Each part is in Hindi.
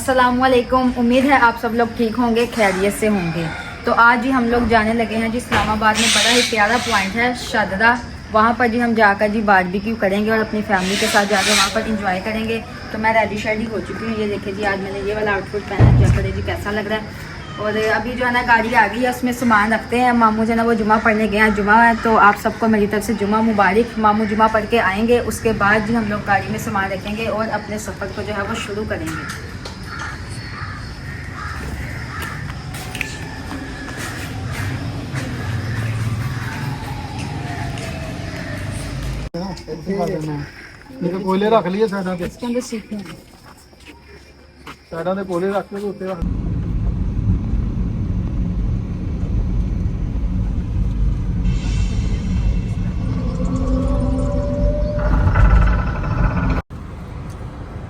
अस्सलामुअलैकुम। उम्मीद है आप सब लोग ठीक होंगे, खैरियत से होंगे। तो आज ही हम लोग जाने लगे हैं जी इस्लामाबाद में बड़ा ही प्यारा पॉइंट है शादरा। वहाँ पर जी हम जाकर जी बारबेक्यू करेंगे और अपनी फैमिली के साथ जाकर वहाँ पर इंजॉय करेंगे। तो मैं रेडी शेडी हो चुकी हूँ। ये देखिए जी, आज मैंने ये वाला आउटफिट पहना है। चेक करें जी कैसा लग रहा है। और अभी जो है ना गाड़ी आ गई है, उसमें सामान रखते हैं। मामू जो है ना वो जुमा पढ़ने गए हैं, जुमा है। तो आप सबको मेरी तरफ से जुमा मुबारक। मामू जुमा पढ़ के आएंगे, उसके बाद जी हम लोग गाड़ी में सामान रखेंगे और अपने सफ़र को जो है वो शुरू करेंगे। कोयले रख लिए साइडा ते सीखना साइडा ते कोयले रख के उत्ते रख।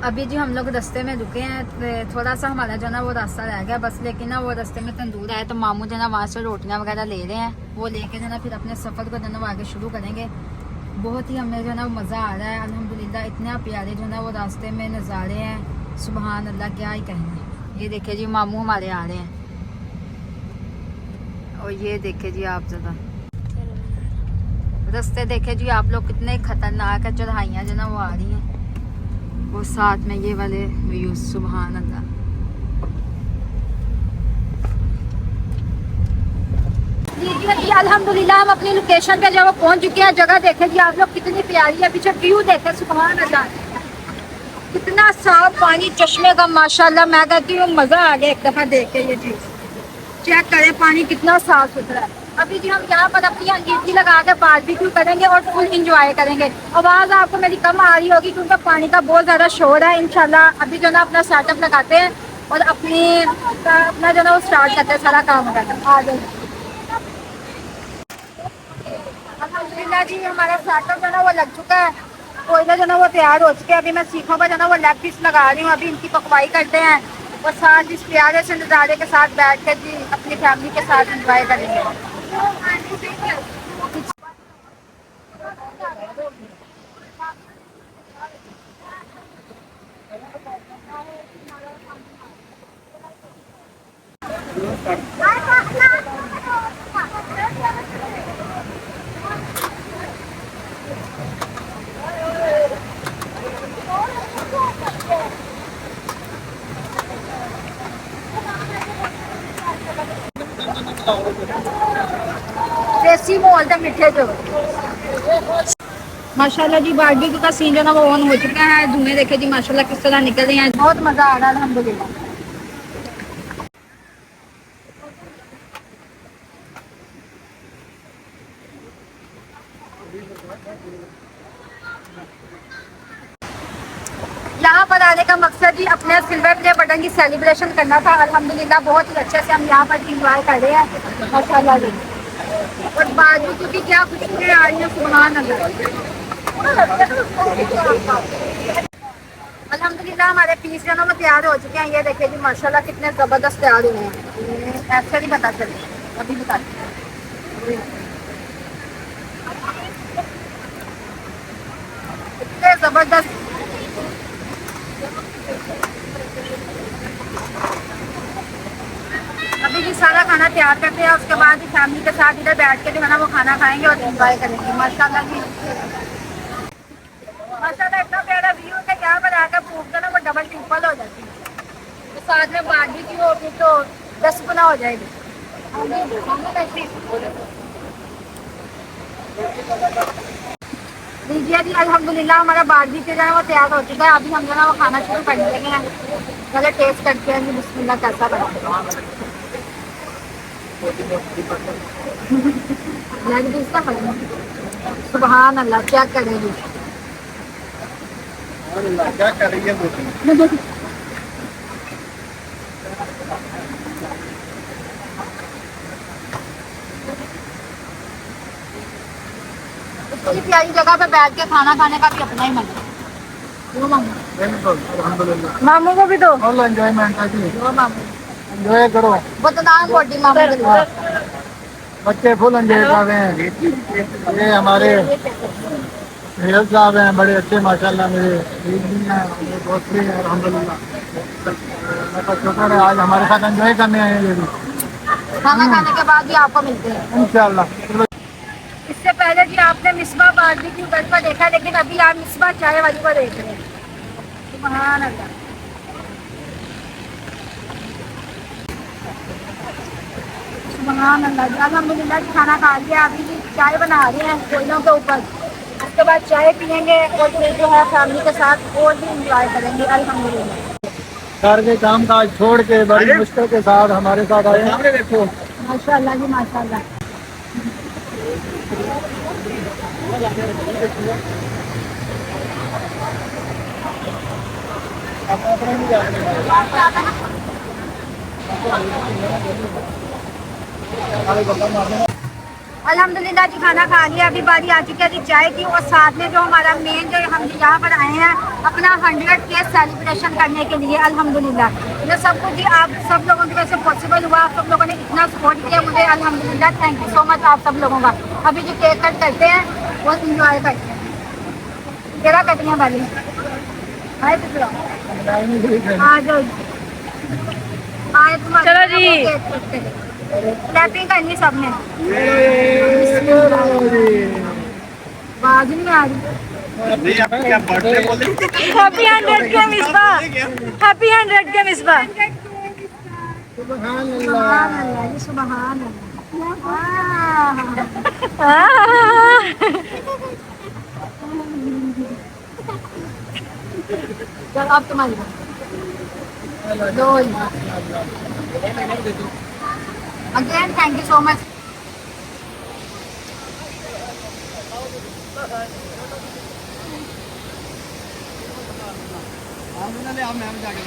अभी जी हम लोग रास्ते में रुके हैं। थोड़ा सा हमारा जो ना वो रास्ता रह गया बस, लेकिन ना वो रास्ते में तंदूर है। तो मामू जो ना वहाँ से रोटियाँ वगैरह ले रहे हैं। वो लेके जो ना फिर अपने सफ़र को जो ना वो आगे शुरू करेंगे। बहुत ही हमें जो ना मज़ा आ रहा है अल्हम्दुलिल्लाह। इतने प्यारे जो ना वो रास्ते में नज़ारे हैं, सुबहान अल्लाह, क्या ही कहना। ये देखिए जी मामू हमारे आ रहे हैं। और ये देखिए जी आप ज़रा रास्ते देखे जी आप लोग, कितने ख़तरनाक है। चढ़ाइयाँ जो ना वो आ रही हैं, वो साथ में ये वाले व्यूज, सुबहान अल्लाह। जी अल्हम्दुलिल्लाह हम अपनी लोकेशन पे जब पहुंच चुके हैं। जगह देखे जी आप लोग, कितनी प्यारी है। पीछे व्यू देखे, सुबहान अल्लाह, कितना साफ पानी चश्मे का, माशाल्लाह। मैं कहती हूँ मजा आ गया एक दफा देख के। ये चीज चेक करें, पानी कितना साफ सुथरा है। अभी जी हम यहाँ पर अपनी अंगीठी लगा के बारबेक्यू करेंगे और फुल इंजॉय करेंगे। आवाज़ आपको मेरी कम आ रही होगी क्योंकि पानी का बहुत ज़्यादा शोर है। इंशाल्लाह अभी जो ना अपना सेटअप लगाते हैं और अपना जो ना वो स्टार्ट करते हैं सारा काम करना। आ जाए अल्हम्दुलिल्लाह जी, हमारा सेटअप जो ना वो लग चुका है। कोयला जो ना वो तैयार हो चुके हैं। अभी मैं सीखों पर जो ना वो लेग पीस लगा रही हूँ। अभी इनकी पकवाई करते हैं और साथ इस प्यारे से नज़ारे के साथ बैठ कर जी अपनी फैमिली के साथ इंजॉय करेंगे। देसी माहौल तो मीठे जो माशाल्लाह जी बारबेक्यू का सीन जो ना वो ऑन हो चुका है। धुएं देखे जी माशाल्लाह किस तरह निकल रहे हैं। बहुत मजा आ रहा है अल्हम्दुलिल्लाह। यहाँ पर आने का मकसद ही अपने सिल्वर प्ले बटन की सेलिब्रेशन करना था। अल्हम्दुलिल्लाह बहुत ही अच्छे से हम यहाँ पर इंजॉय कर रहे हैं माशाल्लाह जी। और बारबेक्यू की क्या खुशबू आ रही है, सुभान अल्लाह। अल्हम्दुलिल्लाह हमारे पीस जो ना तैयार हो चुके हैं। ये देखिए जी माशाल्लाह कितने ज़बरदस्त तैयार हुए हैं। ऐसे नहीं पता चले, अभी बताते हैं कितने ज़बरदस्त। अभी भी सारा खाना तैयार करते हैं, उसके बाद ही फैमिली के साथ इधर बैठ के जो है ना वो खाना खाएंगे और एंजॉय करेंगे माशाल्लाह जी। माशाल्लाह इतना प्यारा व्यू है कि यहाँ पर आकर भूख जो ना वो डबल ट्रिपल हो जाती है। तो साथ में बारबेक्यू होगी तो 10 गुना हो जाएगी। लीजिए जी अल्हम्दुलिल्लाह हमारा बारबेक्यू जो है वो तैयार हो चुका है। अभी हम जो है वो खाना शुरू करने लगे हैं। पहले टेस्ट करते हैं जी, बिस्मिल्लाह कैसा बना। सुबहान अल्लाह, क्या करेगी। क्या कर रही है इतनी प्यारी जगह पे बैठ के खाना खाने का भी अपना ही मन है। मामू को भी दो। एंजॉयमेंट है जी, मामू एंजॉय करो। बदनाम रोटी मामू के लिए। बच्चे फुल एंजॉय कर रहे हैं। ये हमारे हेयर साहब हैं बड़े अच्छे माशाल्लाह, मेरे एक भी हैं, मेरे दोस्त भी हैं अल्हम्दुलिल्लाह। मैं तो शुक्र है आज हमारे साथ एंजॉय करने आए हैं ये भी खाना खाने के बाद भी आपको मिलते हैं। इंशाल्लाह। चलो इससे पहले भी आपने मिसबा बारबेक्यू घर पर देखा, लेकिन अभी आप मिसबा चाय वाली को देख रहे हैं। सुभान अल्लाह। सुभान अल्लाह जी, अल्हम्दुलिल्लाह जी खाना खा लिया, अभी भी चाय बना रहे हैं कोयलों के ऊपर। उसके बाद चाय पियेंगे और फिर जो है फैमिली के साथ और भी इंजॉय करेंगे अल्हम्दुलिल्लाह। घर के काम काज छोड़ के बड़ी मुश्किल के साथ हमारे साथ आए हैं। देखो माशाल्लाह जी माशाल्लाह। अल्हम्दुलिल्लाह जी खाना खा लिया, अभी बारी आ चुकी है जी चाय की। और साथ में जो हमारा मेन जो हम यहाँ पर आए हैं अपना 100 सेलिब्रेशन करने के लिए अल्हम्दुलिल्लाह। ये सब कुछ जी आप सब लोगों की वजह से पॉसिबल हुआ। आप सब लोगों ने इतना सपोर्ट किया मुझे अल्हम्दुलिल्लाह, थैंक यू सो मच आप सब लोगों का। अभी जो केक कट करते हैं वो इंजॉय करते हैं। केरा कटने वाली है आ जाओ चलो जी, क्लैपिंग करनी सबने। बाज नहीं आ रही। हैप्पी 100 के मिसबा, हैप्पी 100 के मिसबा। सुभान सुभान अल्लाह। अल्लाह जी, सुभान अल्लाह। चल अब तुम्हारी दो again, thank you so much. हम जाके